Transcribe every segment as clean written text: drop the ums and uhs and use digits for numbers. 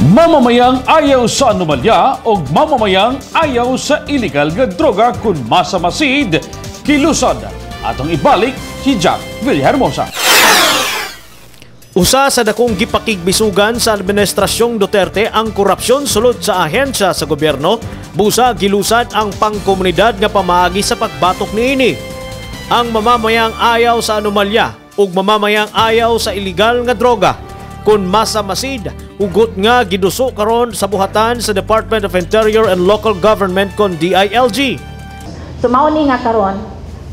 Mamamayang ayaw sa anomalya o mamamayang ayaw sa illegal nga droga kung masamasid, kilusad. Atong ibalik si Jack Villahermosa. Usa sa dakong gipakigbisugan sa Administrasyong Duterte ang korupsyon sulod sa ahensya sa gobyerno, busa gilusad ang pangkomunidad nga pamaagi sa pagbatok niini. Ang mamamayang ayaw sa anomalya ug mamamayang ayaw sa illegal nga droga kun masamasid, hugot nga giduso karon sa buhatan sa Department of Interior and Local Government kon DILG. So mauni nga karon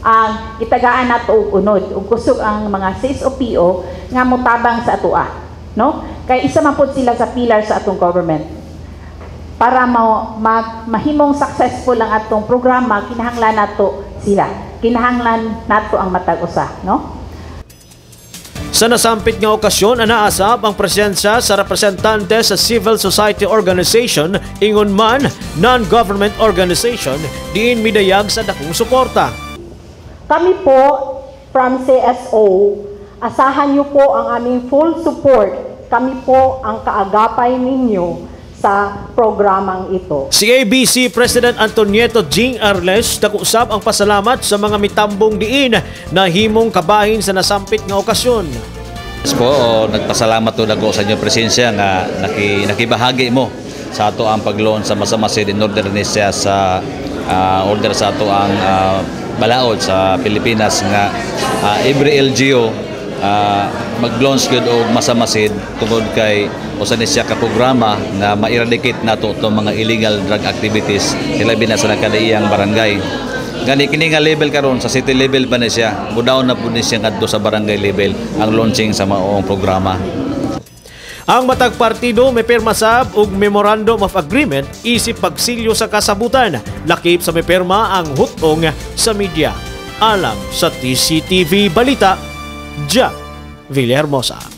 ang itagaan nato og unod ug kusog ang mga CSOPO nga motabang sa atoa, no? Kay isa man pud sila sa pillar sa atong government. Para mahimong successful ang atong programa, kinahanglan nato sila. Kinahanglan nato ang matag usa, no? Sa nasampit nga okasyon, anaasab ang presensya sa representante sa civil society organization, ingon man non-government organization, diin midayag sa dakong suporta. Kami po from CSO, asahan niyo po ang aming full support. Kami po ang kaagapay ninyo sa programang ito. Si ABC President Antonieta Jing Arles nakusab ang pasalamat sa mga mitambong diin na himong kabahin sa nasampit nga okasyon. Yes po, nagpasalamat to dago sa inyong presensya nga nakibahagi mo sa ato ang pag-launch sa masamasid in order ni siya sa order sa ato ang balaod sa Pilipinas nga every LGU mag-launch gyud og masamasid tungod kay usa ni siya ka programa nga ma-eradicate nato itong mga illegal drug activities hilabi na sa nakadaiyang barangay. Gani kini nga level karon sa city level pa ni siya. Budaw na pud ni siya ngadto sa barangay level ang launching sa maong programa. Ang matag partido may pirma sab og Memorandum of Agreement isip pagsilyo sa kasabutan. Lakip sa may pirma ang hutong sa media. Alang sa TCTV Balita, Jack Villahermosa.